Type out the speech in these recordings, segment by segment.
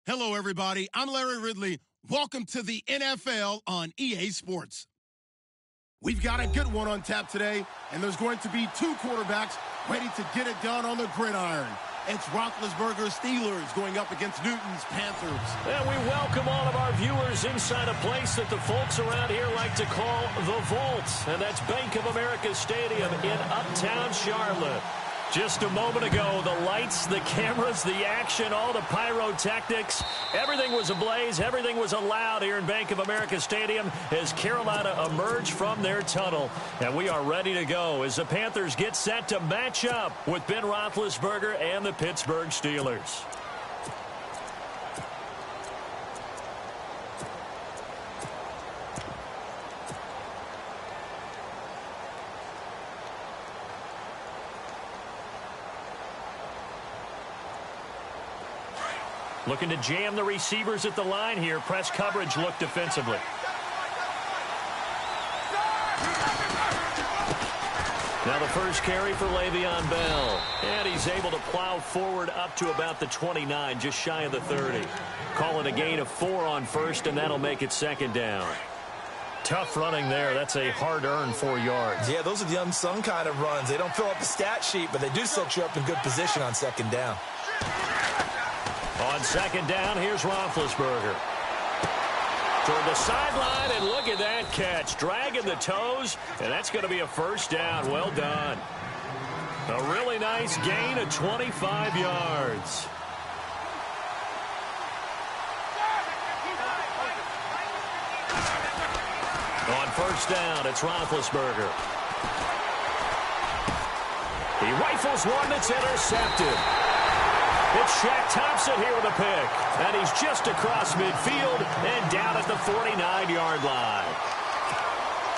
Hello, everybody. I'm Larry Ridley. Welcome to the NFL on EA Sports. We've got a good one on tap today, and there's going to be two quarterbacks ready to get it done on the gridiron. It's Roethlisberger's Steelers going up against Newton's Panthers. And we welcome all of our viewers inside a place that the folks around here like to call the Vault, and that's Bank of America Stadium in Uptown Charlotte. Just a moment ago, the lights, the cameras, the action, all the pyrotechnics, everything was ablaze, everything was allowed here in Bank of America Stadium as Carolina emerged from their tunnel. And we are ready to go as the Panthers get set to match up with Ben Roethlisberger and the Pittsburgh Steelers. Looking to jam the receivers at the line here. Press coverage look defensively. Now the first carry for Le'Veon Bell. And he's able to plow forward up to about the 29, just shy of the 30. Calling a gain of 4 on first, and that'll make it second down. Tough running there. That's a hard-earned 4 yards. Yeah, those are the unsung kind of runs. They don't fill up the stat sheet, but they do set you up in good position on second down. On second down, here's Roethlisberger. Toward the sideline, and look at that catch. Dragging the toes, and that's going to be a first down. Well done. A really nice gain of 25 yards. On first down, it's Roethlisberger. He rifles one that's intercepted. It's Shaq Thompson here with a pick. And he's just across midfield and down at the 49-yard line.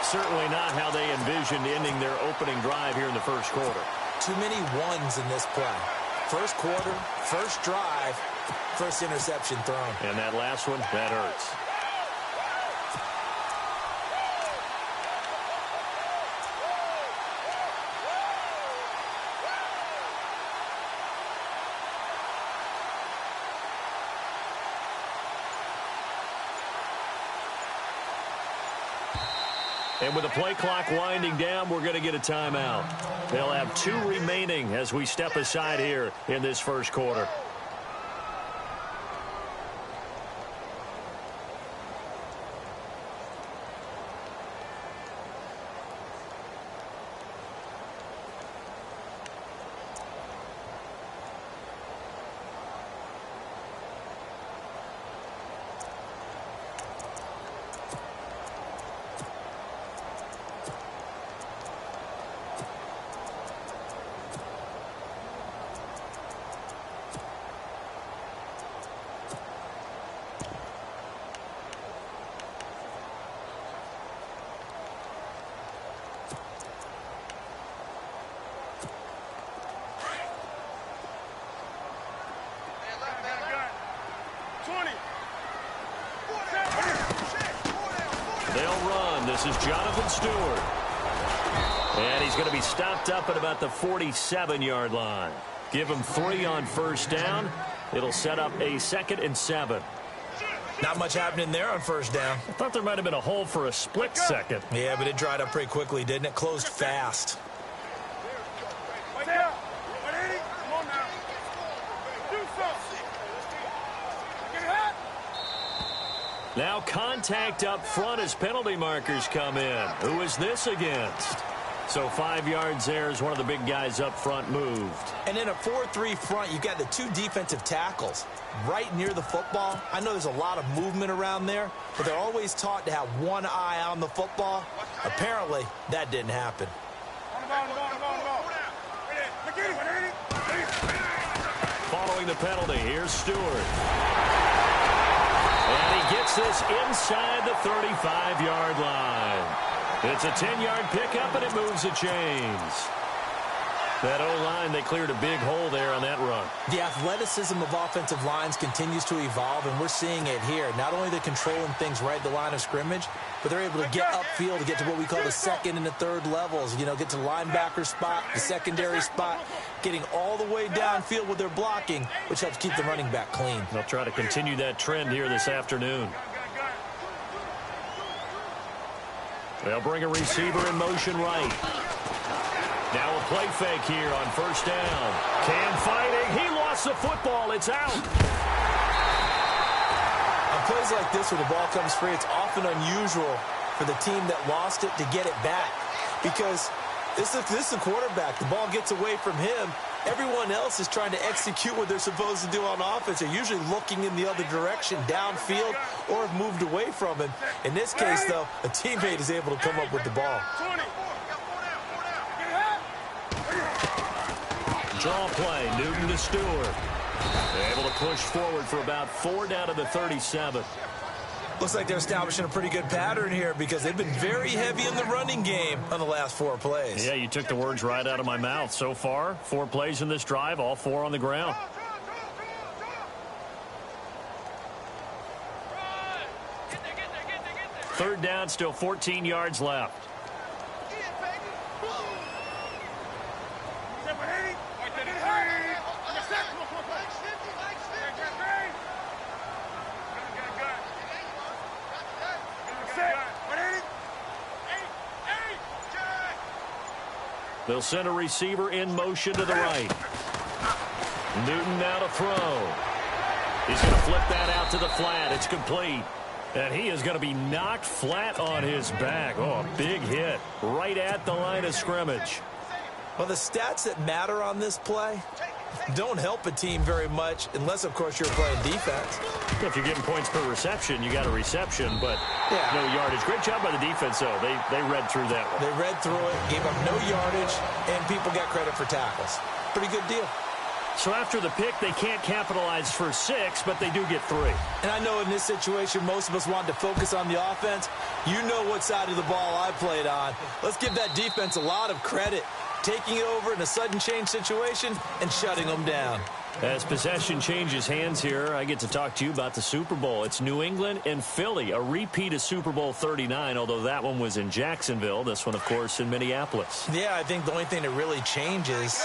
Certainly not how they envisioned ending their opening drive here in the first quarter. Too many ones in this play. First quarter, first drive, first interception thrown. And that last one, that hurts. And with the play clock winding down, we're going to get a timeout. They'll have 2 remaining as we step aside here in this first quarter. They'll run. This is Jonathan Stewart. And he's going to be stopped up at about the 47-yard line. Give him 3 on first down. It'll set up a 2nd and 7. Not much happening there on first down. I thought there might have been a hole for a split second. Yeah, but it dried up pretty quickly, didn't it? Closed fast. Now contact up front as penalty markers come in. Who is this against? So 5 yards there as one of the big guys up front moved. And in a 4-3 front, you've got the 2 defensive tackles right near the football. I know there's a lot of movement around there, but they're always taught to have one eye on the football. Apparently, that didn't happen. Following the penalty, here's Stewart. And he gets this inside the 35-yard line. It's a 10-yard pickup, and it moves the chains. That O-line, they cleared a big hole there on that run. The athleticism of offensive lines continues to evolve, and we're seeing it here. Not only are they controlling things right at the line of scrimmage, but they're able to get upfield to get to what we call the second and the third levels. You know, get to the linebacker spot, the secondary spot, getting all the way downfield with their blocking, which helps keep the running back clean. They'll try to continue that trend here this afternoon. They'll bring a receiver in motion right. Now a play fake here on first down. Cam fighting. He lost the football. It's out. On plays like this where the ball comes free, it's often unusual for the team that lost it to get it back. Because this is a quarterback. The ball gets away from him. Everyone else is trying to execute what they're supposed to do on offense. They're usually looking in the other direction, downfield, or have moved away from him. In this case, though, a teammate is able to come up with the ball. Draw play, Newton to Stewart. Able to push forward for about 4 down to the 37. Looks like they're establishing a pretty good pattern here because they've been very heavy in the running game on the last 4 plays. Yeah, you took the words right out of my mouth. So far, 4 plays in this drive, all 4 on the ground. Third down, still 14 yards left. They'll send a receiver in motion to the right. Newton now to throw. He's going to flip that out to the flat. It's complete. And he is going to be knocked flat on his back. Oh, a big hit right at the line of scrimmage. Well, the stats that matter on this play don't help a team very much unless, of course, you're playing defense. If you're getting points per reception, you got a reception, but no yardage. Great job by the defense, though. They read through that one. They read through it, gave up no yardage, and people got credit for tackles. Pretty good deal. So after the pick, they can't capitalize for 6, but they do get 3. And I know in this situation, most of us wanted to focus on the offense. You know what side of the ball I played on. Let's give that defense a lot of credit. Taking it over in a sudden change situation and shutting them down. As possession changes hands here, I get to talk to you about the Super Bowl. It's New England and Philly, a repeat of Super Bowl 39, although that one was in Jacksonville. This one, of course, in Minneapolis. Yeah, I think the only thing that really changes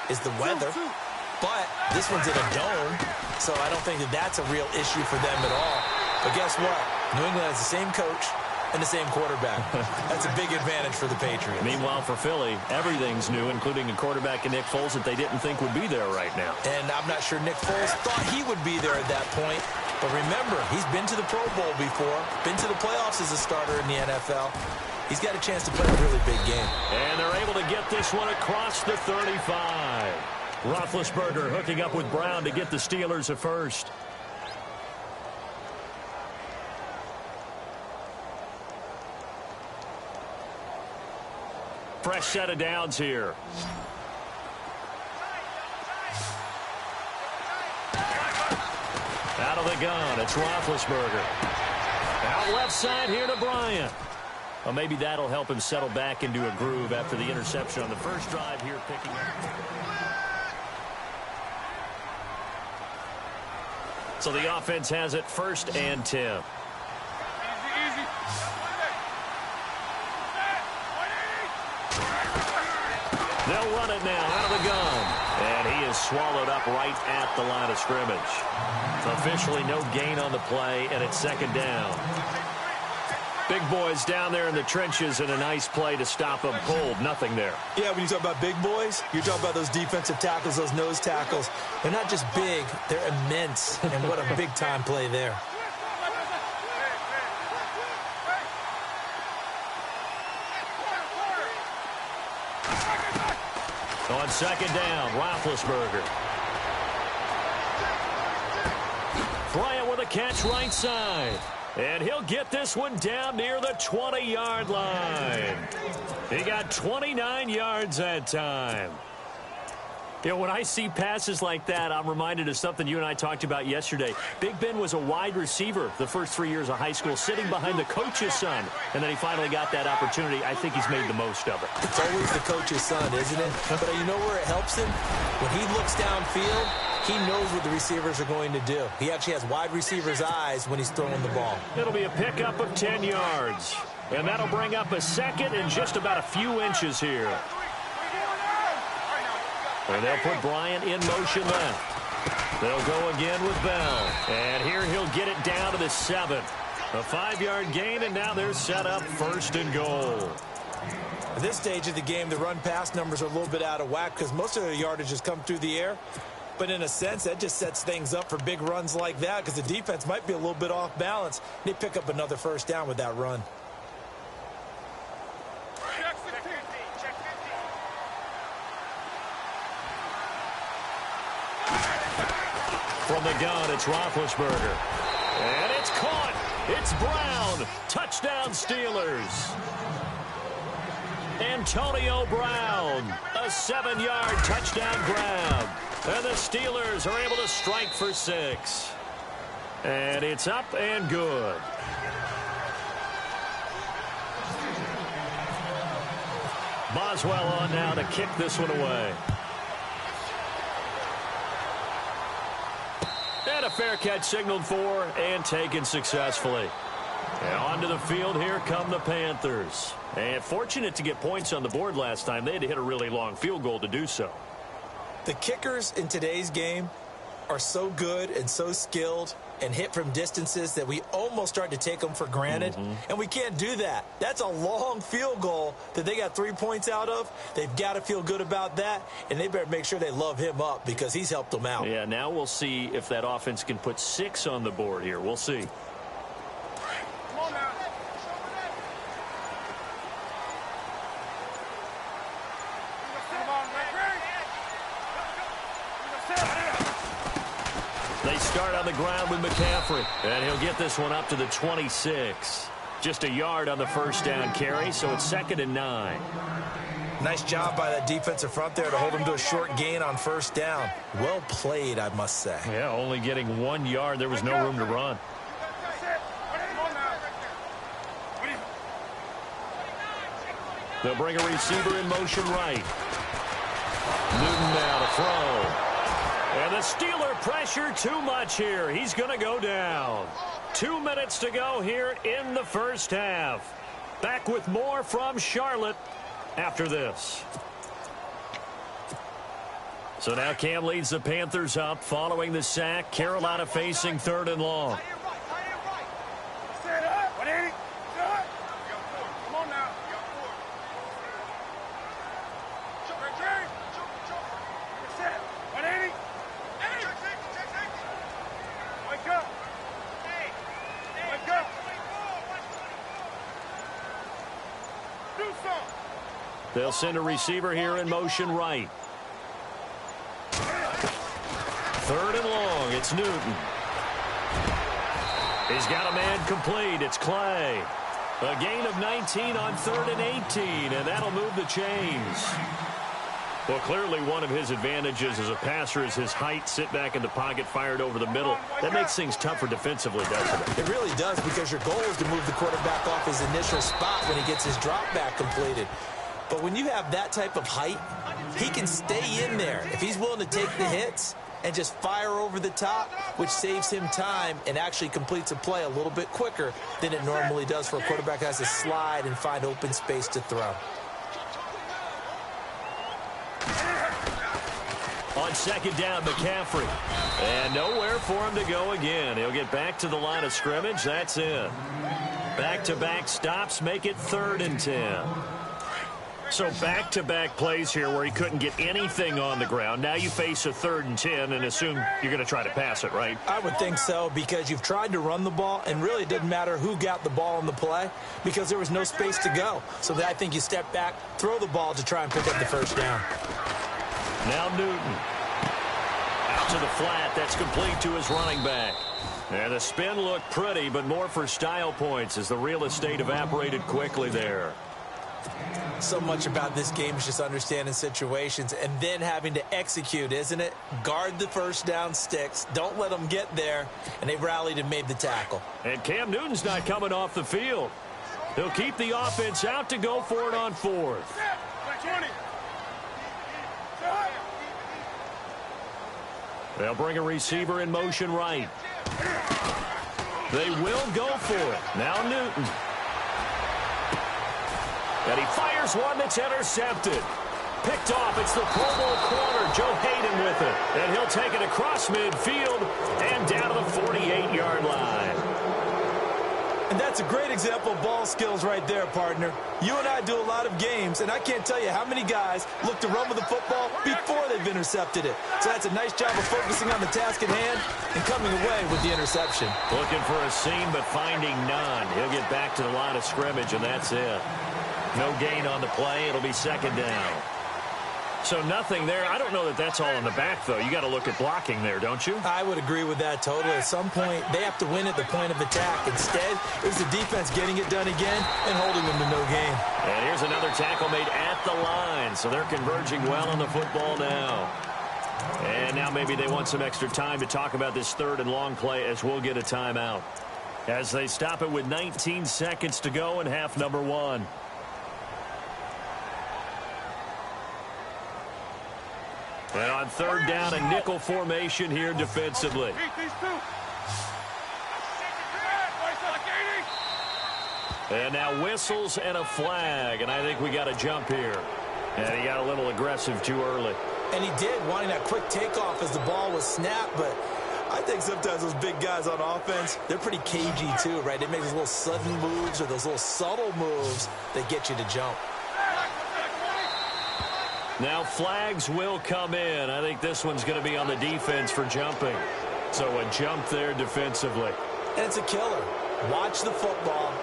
is the weather. But this one's in a dome, so I don't think that that's a real issue for them at all. But guess what? New England has the same coach and the same quarterback. That's a big advantage for the Patriots. Meanwhile, for Philly, everything's new, including a quarterback in Nick Foles that they didn't think would be there right now. And I'm not sure Nick Foles thought he would be there at that point. But remember, he's been to the Pro Bowl before, been to the playoffs as a starter in the NFL. He's got a chance to play a really big game. And they're able to get this one across the 35. Roethlisberger hooking up with Brown to get the Steelers a first. Fresh set of downs here. Out of the gun, it's Roethlisberger. Out left side here to Bryant. Well, maybe that'll help him settle back into a groove after the interception on the first drive here, picking up. So the offense has it 1st and 10. They'll run it now out of the gun. And he is swallowed up right at the line of scrimmage. Officially no gain on the play, and it's 2nd down. Big boys down there in the trenches, and a nice play to stop them cold. Nothing there. Yeah, when you talk about big boys, you're talking about those defensive tackles, those nose tackles. They're not just big, they're immense. And what a big-time play there. On 2nd down, Roethlisberger. Bryant with a catch right side. And he'll get this one down near the 20-yard line. He got 29 yards that time. You know, when I see passes like that, I'm reminded of something you and I talked about yesterday. Big Ben was a wide receiver the first 3 years of high school, sitting behind the coach's son, and then he finally got that opportunity. I think he's made the most of it. It's always the coach's son, isn't it? But you know where it helps him? When he looks downfield, he knows what the receivers are going to do. He actually has wide receivers' eyes when he's throwing the ball. It'll be a pickup of 10 yards. And that'll bring up a second and just about a few inches here. And they'll put Bryant in motion left. They'll go again with Bell. And here he'll get it down to the 7. A 5-yard gain, and now they're set up 1st and goal. At this stage of the game, the run-pass numbers are a little bit out of whack because most of their yardage has come through the air. But in a sense, that just sets things up for big runs like that because the defense might be a little bit off balance. They pick up another 1st down with that run. From the gun, it's Roethlisberger. And it's caught. It's Brown. Touchdown, Steelers. Antonio Brown. A 7-yard touchdown grab. And the Steelers are able to strike for 6. And it's up and good. Boswell on now to kick this one away. And a fair catch signaled for and taken successfully. And onto the field here come the Panthers. And fortunate to get points on the board last time. They had to hit a really long field goal to do so. The kickers in today's game are so good and so skilled and hit from distances that we almost start to take them for granted. And we can't do that. That's a long field goal that they got 3 points out of. They've got to feel good about that, and they better make sure they love him up because he's helped them out. Yeah, now we'll see if that offense can put 6 on the board here. We'll see. Come on now. They start on the ground with McCaffrey, and he'll get this one up to the 26. Just a yard on the 1st down carry, so it's 2nd and 9. Nice job by that defensive front there to hold him to a short gain on 1st down. Well played, I must say. Yeah, only getting 1 yard. There was no room to run. They'll bring a receiver in motion right. Newton now to throw. And the Steeler pressure too much here. He's going to go down. 2 minutes to go here in the 1st half. Back with more from Charlotte after this. So now Cam leads the Panthers up following the sack. Carolina facing 3rd and long. They'll send a receiver here in motion right. 3rd and long. It's Newton. He's got a man complete. It's Clay. A gain of 19 on 3rd and 18, and that'll move the chains. Well, clearly one of his advantages as a passer is his height. Sit back in the pocket, fired over the middle. That makes things tougher defensively, doesn't it? It really does, because your goal is to move the quarterback off his initial spot when he gets his drop back completed. But when you have that type of height, he can stay in there if he's willing to take the hits and just fire over the top, which saves him time and actually completes a play a little bit quicker than it normally does for a quarterback who has to slide and find open space to throw. On 2nd down, McCaffrey. And nowhere for him to go again. He'll get back to the line of scrimmage. That's it. Back-to-back stops make it 3rd and 10. So back-to-back plays here where he couldn't get anything on the ground. Now you face a 3rd and 10 and assume you're going to try to pass it, right? I would think so, because you've tried to run the ball, and really it doesn't matter who got the ball on the play because there was no space to go. So I think you step back, throw the ball to try and pick up the 1st down. Now Newton. Out to the flat. That's complete to his running back. And the spin looked pretty, but more for style points as the real estate evaporated quickly there. So much about this game is just understanding situations and then having to execute, isn't it? Guard the first down sticks. Don't let them get there. And they rallied and made the tackle. And Cam Newton's not coming off the field. He'll keep the offense out to go for it on fourth. They'll bring a receiver in motion right. They will go for it. Now Newton. And he fires one that's intercepted. Picked off. It's the Pro Bowl corner, Joe Hayden, with it. And he'll take it across midfield and down to the 48-yard line. And that's a great example of ball skills right there, partner. You and I do a lot of games, and I can't tell you how many guys look to run with the football before they've intercepted it. So that's a nice job of focusing on the task at hand and coming away with the interception. Looking for a seam, but finding none. He'll get back to the line of scrimmage, and that's it. No gain on the play. It'll be second down. So nothing there. I don't know that that's all in the back, though. You got to look at blocking there, don't you? I would agree with that totally. At some point, they have to win at the point of attack. Instead, it was the defense getting it done again and holding them to no gain. And here's another tackle made at the line. So they're converging well on the football now. And now maybe they want some extra time to talk about this third and long play as we'll get a timeout. As they stop it with 19 seconds to go in half number one. And on third down, a nickel formation here defensively. And now whistles and a flag, and I think we got a jump here. And he got a little aggressive too early. And he did, wanting that quick takeoff as the ball was snapped, but I think sometimes those big guys on offense, they're pretty cagey too, right? They make those little sudden moves or those little subtle moves that get you to jump. Now flags will come in. I think this one's going to be on the defense for jumping. So a jump there defensively. And it's a killer. Watch the football.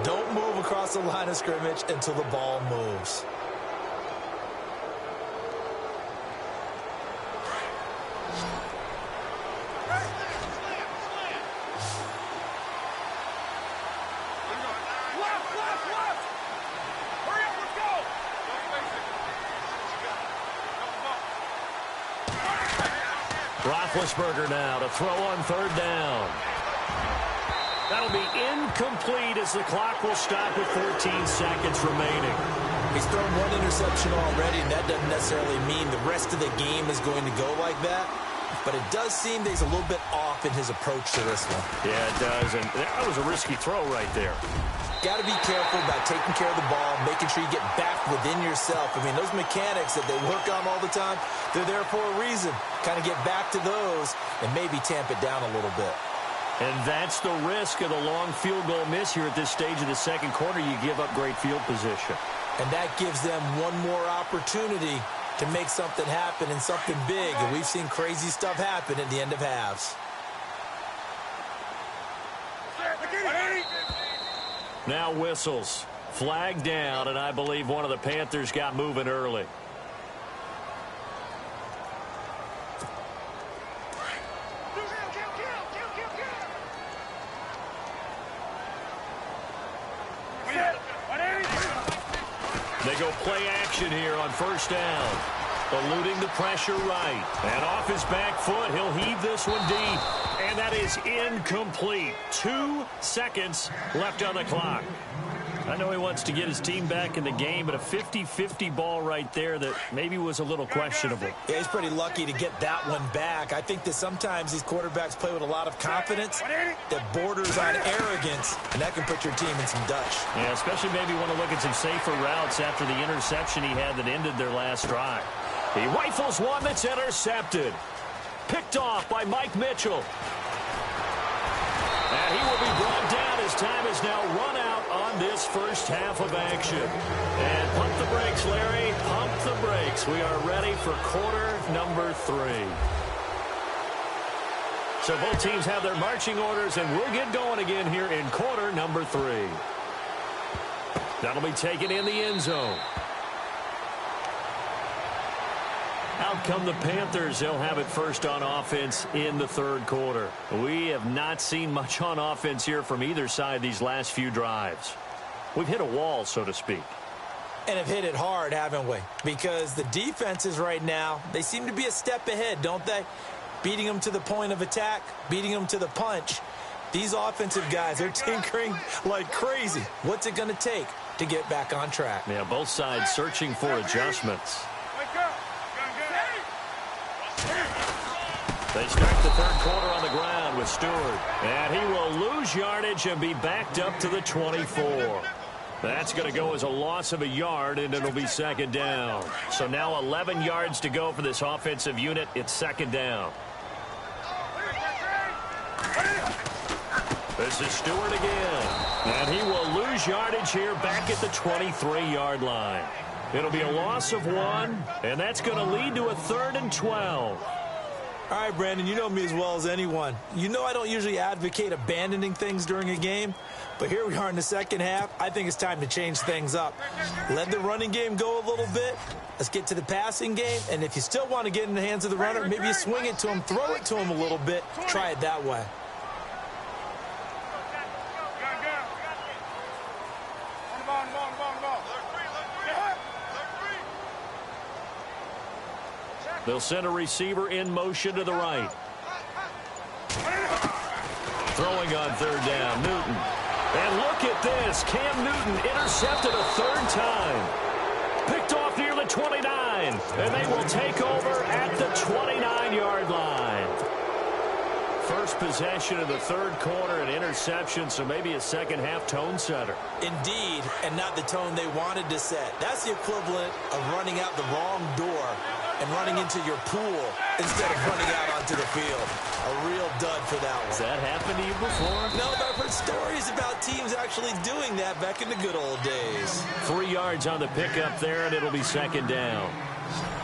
Don't move across the line of scrimmage until the ball moves. Roethlisberger now to throw on third down. That'll be incomplete as the clock will stop with 14 seconds remaining. He's thrown one interception already, and that doesn't necessarily mean the rest of the game is going to go like that. But it does seem that he's a little bit off in his approach to this one. Yeah, it does. And that was a risky throw right there. Got to be careful about taking care of the ball, making sure you get back within yourself. I mean, those mechanics that they work on all the time, they're there for a reason. Kind of get back to those and maybe tamp it down a little bit. And that's the risk of the long field goal miss here at this stage of the second quarter. You give up great field position. And that gives them one more opportunity to make something happen and something big. And we've seen crazy stuff happen at the end of halves. Now whistles. Flag down, and I believe one of the Panthers got moving early. They go play action here on first down. Eluding the pressure right. And off his back foot, he'll heave this one deep. And that is incomplete. 2 seconds left on the clock. I know he wants to get his team back in the game, but a 50-50 ball right there that maybe was a little questionable. Yeah, he's pretty lucky to get that one back. I think that sometimes these quarterbacks play with a lot of confidence that borders on arrogance, and that can put your team in some Dutch. Yeah, especially maybe want to look at some safer routes after the interception he had that ended their last drive. He rifles one that's intercepted. Picked off by Mike Mitchell. And he will be brought down. His time is now run out on this first half of action. And pump the brakes, Larry. Pump the brakes. We are ready for quarter number 3. So both teams have their marching orders, and we'll get going again here in quarter number 3. That'll be taken in the end zone. Out come the Panthers. They'll have it first on offense in the third quarter. We have not seen much on offense here from either side these last few drives. We've hit a wall, so to speak. And have hit it hard, haven't we? Because the defenses right now, they seem to be a step ahead, don't they? Beating them to the point of attack, beating them to the punch. These offensive guys are tinkering like crazy. What's it going to take to get back on track? Yeah, both sides searching for adjustments. They start the third quarter on the ground with Stewart. And he will lose yardage and be backed up to the 24. That's going to go as a loss of a yard, and it'll be second down. So now 11 yards to go for this offensive unit. It's second down. This is Stewart again. And he will lose yardage here back at the 23-yard line. It'll be a loss of 1, and that's going to lead to a 3rd and 12. All right, Brandon, you know me as well as anyone. You know I don't usually advocate abandoning things during a game, but here we are in the second half. I think it's time to change things up. Let the running game go a little bit. Let's get to the passing game, and if you still want to get in the hands of the runner, maybe you swing it to him, throw it to him a little bit. Try it that way. They'll send a receiver in motion to the right. Throwing on third down, Newton. And look at this. Cam Newton intercepted a third time. Picked off near the 29. And they will take over at the 29-yard line. First possession of the third quarter, an interception, so maybe a second-half tone setter. Indeed, and not the tone they wanted to set. That's the equivalent of running out the wrong door and running into your pool instead of running out onto the field. A real dud for that one. Has that happened to you before? No, but I've heard stories about teams actually doing that back in the good old days. 3 yards on the pickup there, and it'll be second down.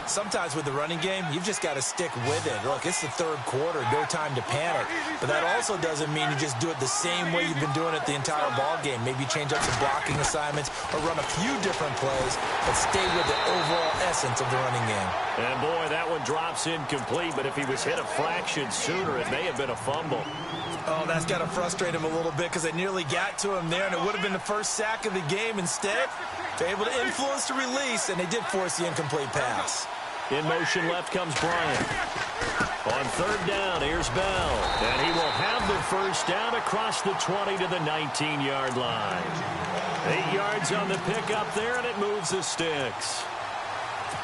Sometimes with the running game, you've just got to stick with it. Look, it's the third quarter, no time to panic. But that also doesn't mean you just do it the same way you've been doing it the entire ball game. Maybe change up some blocking assignments or run a few different plays, but stay with the overall essence of the running game. And boy, that one drops incomplete, but if he was hit a fraction sooner, it may have been a fumble. Oh, that's got to frustrate him a little bit because they nearly got to him there, and it would have been the first sack of the game. Instead, they're able to influence the release, and they did force the incomplete pass. In motion left comes Bryant. On third down, here's Bell. And he will have the first down across the 20 to the 19-yard line. 8 yards on the pickup there, and it moves the sticks.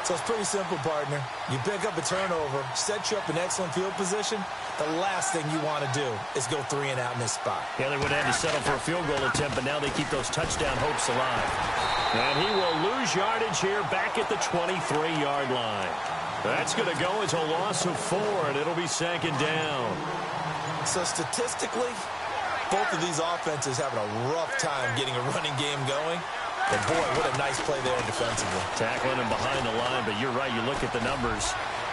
So it's pretty simple, partner. You pick up a turnover, set you up in excellent field position. The last thing you want to do is go 3 and out in this spot. Yeah, they would have to settle for a field goal attempt, but now they keep those touchdown hopes alive. And he will lose yardage here back at the 23-yard line. That's going to go as a loss of 4, and it'll be second down. So statistically, both of these offenses having a rough time getting a running game going. But boy, what a nice play there defensively. Tackling him behind the line, but you're right. You look at the numbers.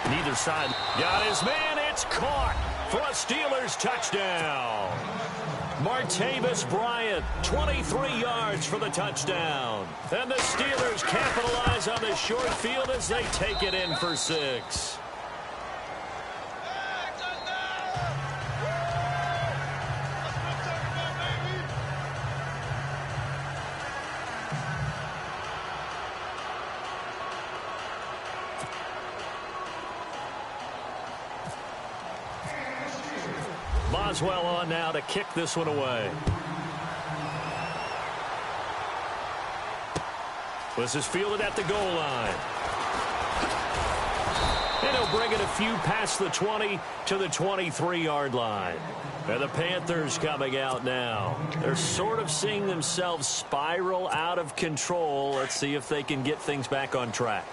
Neither side got his man. It's caught for a Steelers touchdown. Martavis Bryant, 23 yards for the touchdown. And the Steelers capitalize on the short field as they take it in for 6. Boswell on now to kick this one away. This is fielded at the goal line. And he'll bring it a few past the 20 to the 23-yard line. And the Panthers coming out now. They're sort of seeing themselves spiral out of control. Let's see if they can get things back on track.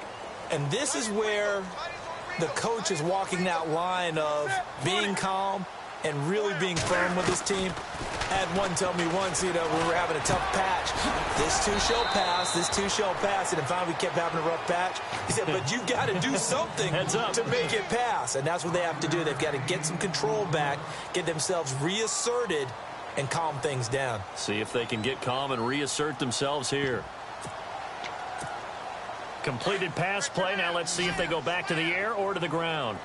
And this is where the coach is walking that line of being calm and really being firm with his team. Had one tell me once, we were having a tough patch. This too shall pass, this too shall pass. And then finally we kept having a rough patch. He said, but you've got to do something to make it pass. And that's what they have to do. They've got to get some control back, get themselves reasserted, and calm things down. See if they can get calm and reassert themselves here. Completed pass play. Now let's see if they go back to the air or to the ground.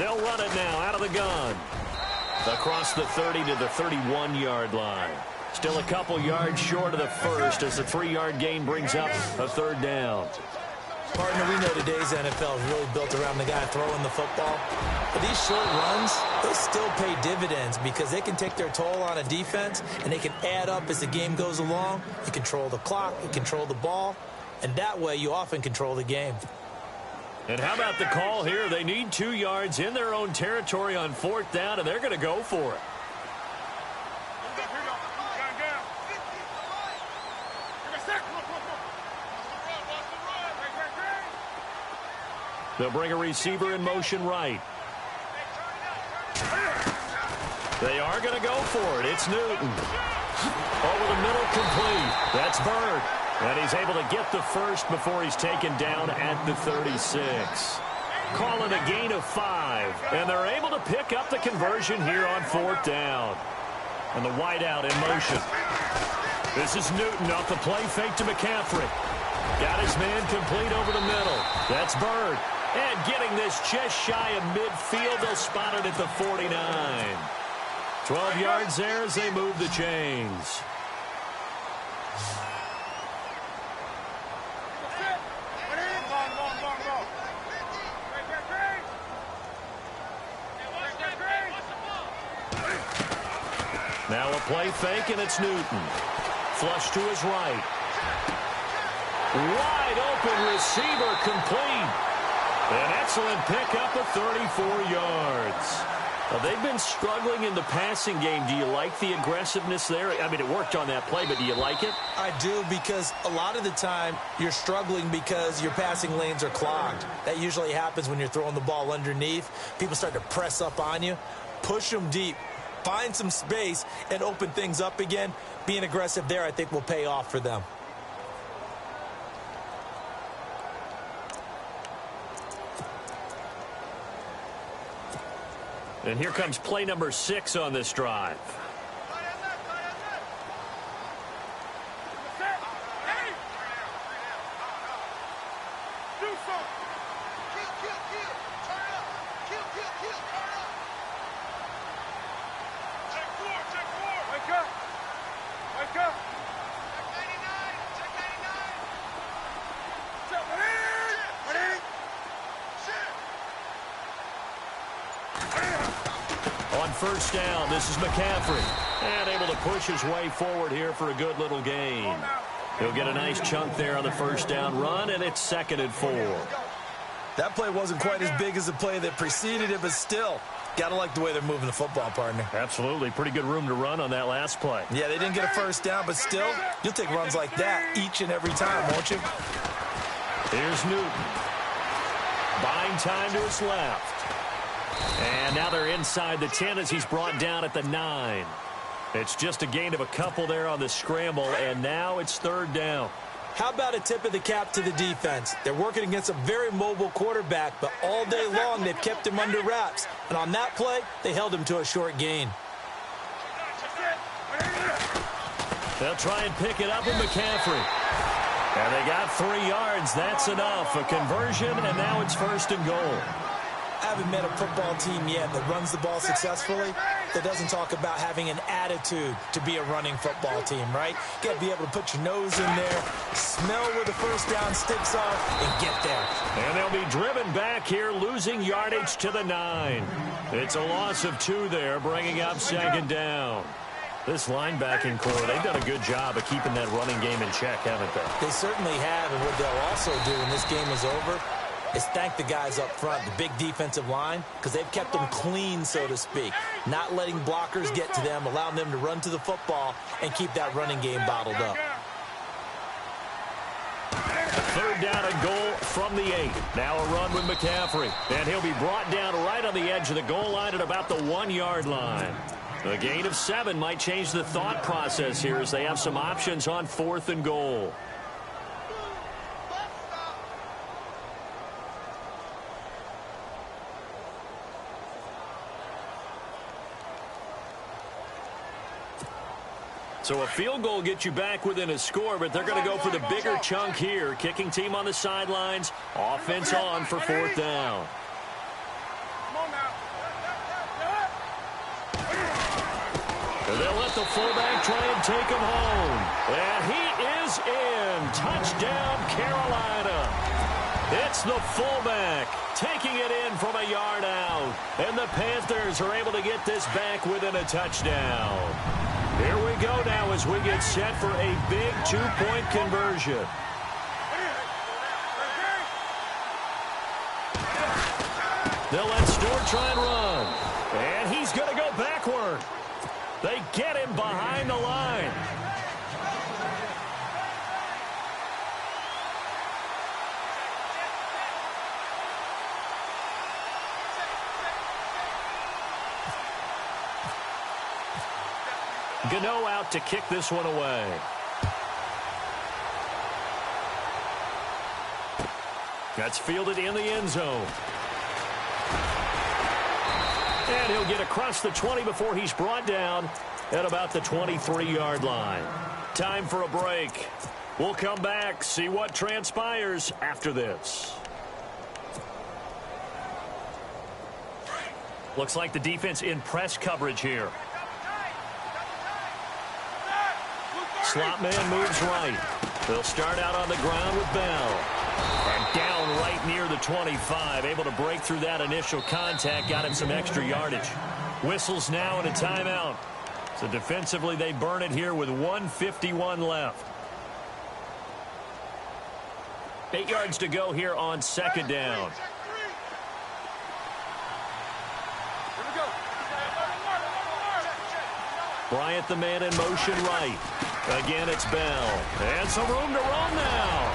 They'll run it now out of the gun. Across the 30 to the 31-yard line. Still a couple yards short of the first as the 3-yard gain brings up a third down. Partner, we know today's NFL is really built around the guy throwing the football. But these short runs, they still pay dividends because they can take their toll on a defense, and they can add up as the game goes along. You control the clock, you control the ball, and that way you often control the game. And how about the call here? They need 2 yards in their own territory on 4th down, and they're going to go for it. They'll bring a receiver in motion right. They are going to go for it. It's Newton. Over the middle, complete. That's Bird. And he's able to get the first before he's taken down at the 36. Call it a gain of 5. And they're able to pick up the conversion here on 4th down. And the wideout in motion. This is Newton off the play fake to McCaffrey. Got his man complete over the middle. That's Bird. And getting this just shy of midfield, they'll spot it at the 49. 12 yards there as they move the chains. Now a play fake, and it's Newton. Flush to his right. Wide open receiver complete. An excellent pickup of 34 yards. Well, they've been struggling in the passing game. Do you like the aggressiveness there? I mean, it worked on that play, but do you like it? I do, because a lot of the time you're struggling because your passing lanes are clogged. That usually happens when you're throwing the ball underneath. People start to press up on you, push them deep, find some space, and open things up again. Being aggressive there, I think, will pay off for them. And here comes play number 6 on this drive. On first down, this is McCaffrey. And able to push his way forward here for a good little gain. He'll get a nice chunk there on the first down run, and it's 2nd and 4. That play wasn't quite as big as the play that preceded it, but still, got to like the way they're moving the football, partner. Absolutely. Pretty good room to run on that last play. Yeah, they didn't get a first down, but still, you'll take runs like that each and every time, won't you? Here's Newton. Buying time to his left. And now they're inside the 10 as he's brought down at the 9. It's just a gain of a couple there on the scramble, and now it's 3rd down. How about a tip of the cap to the defense? They're working against a very mobile quarterback, but all day long they've kept him under wraps. And on that play, they held him to a short gain. They'll try and pick it up with McCaffrey. And they got 3 yards. That's enough. A conversion, and now it's 1st and goal. I haven't met a football team yet that runs the ball successfully that doesn't talk about having an attitude to be a running football team, right? You got to be able to put your nose in there, smell where the first down sticks are, and get there. And they'll be driven back here, losing yardage to the 9. It's a loss of 2 there, bringing up 2nd down. This linebacking core, they've done a good job of keeping that running game in check, haven't they? They certainly have, and what they'll also do when this game is over is thank the guys up front, the big defensive line, because they've kept them clean, so to speak. Not letting blockers get to them, allowing them to run to the football and keep that running game bottled up. 3rd down and goal from the 8. Now a run with McCaffrey. And he'll be brought down right on the edge of the goal line at about the 1-yard line. A gain of 7 might change the thought process here as they have some options on 4th and goal. So a field goal gets you back within a score, but they're going to go for the bigger chunk here. Kicking team on the sidelines. Offense on for 4th down. Come on now. And they'll let the fullback try and take him home. And he is in. Touchdown, Carolina. It's the fullback taking it in from a yard out. And the Panthers are able to get this back within a touchdown. Here we go now as we get set for a big two-point conversion. They'll let Stewart try and run. And he's going to go backward. They get him behind the line. Gano out to kick this one away. That's fielded in the end zone. And he'll get across the 20 before he's brought down at about the 23-yard line. Time for a break. We'll come back, see what transpires after this. Looks like the defense in press coverage here. Slot man moves right. They'll start out on the ground with Bell. And down right near the 25. Able to break through that initial contact. Got him some extra yardage. Whistles now and a timeout. So defensively they burn it here with 1:51 left. 8 yards to go here on second down. Bryant the man in motion right. Again, it's Bell. And some room to roam now.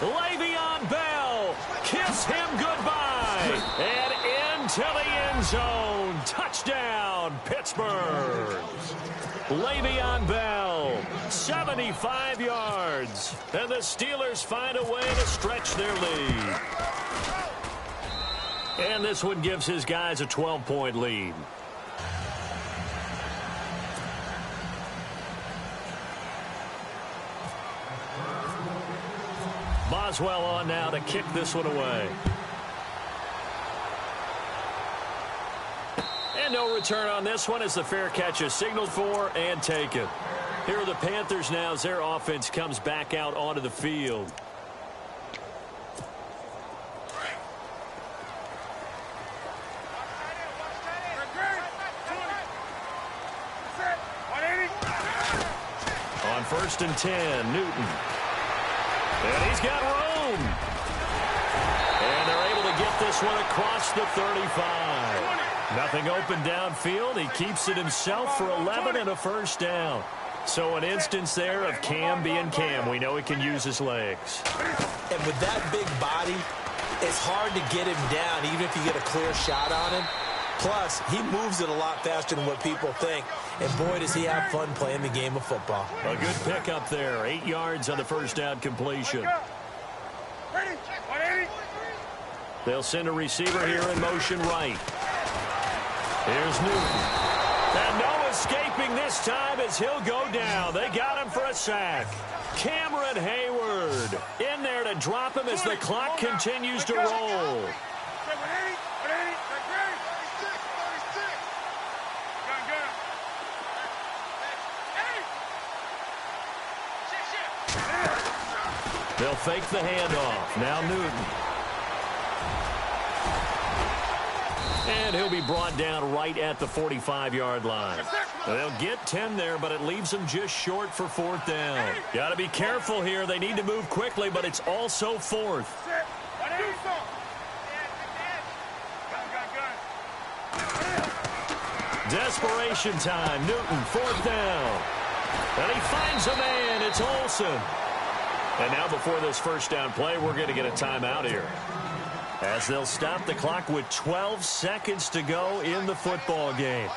Le'Veon Bell. Kiss him goodbye. And into the end zone. Touchdown, Pittsburgh. Le'Veon Bell, 75 yards. And the Steelers find a way to stretch their lead. And this one gives his guys a 12-point lead. Boswell on now to kick this one away. And no return on this one as the fair catch is signaled for and taken. Here are the Panthers now as their offense comes back out onto the field. On 1st and 10, Newton. And he's got room. And they're able to get this one across the 35. Nothing open downfield. He keeps it himself for 11 and a first down. So an instance there of Cam being Cam. We know he can use his legs. And with that big body, it's hard to get him down even if you get a clear shot on him. Plus, he moves it a lot faster than what people think. And boy, does he have fun playing the game of football. A good pickup there. 8 yards on the first down completion. They'll send a receiver here in motion right. Here's Newton. And no escaping this time as he'll go down. They got him for a sack. Cameron Hayward in there to drop him as the clock continues to roll. They'll fake the handoff. Now Newton. And he'll be brought down right at the 45-yard line. They'll get 10 there, but it leaves them just short for 4th down. Got to be careful here. They need to move quickly, but it's also 4th. Desperation time. Newton, 4th down. And he finds a man. It's Olsen. And now before this first down play, we're going to get a timeout here, as they'll stop the clock with 12 seconds to go in the football game.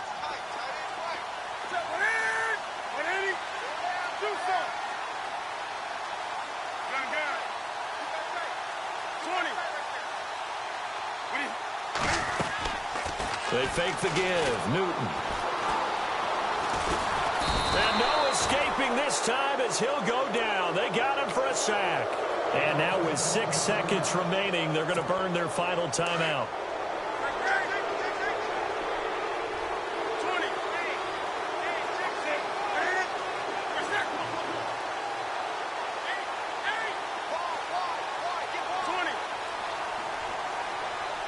They fake the give. Newton. And no escaping this time as he'll go down. They got him for a sack. And now with 6 seconds remaining, they're going to burn their final timeout.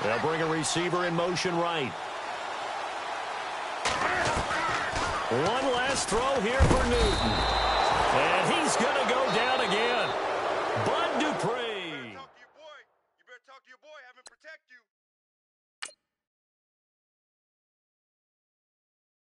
They'll bring a receiver in motion right. One last throw here for Newton. And he's going to go down again. Bud Dupree.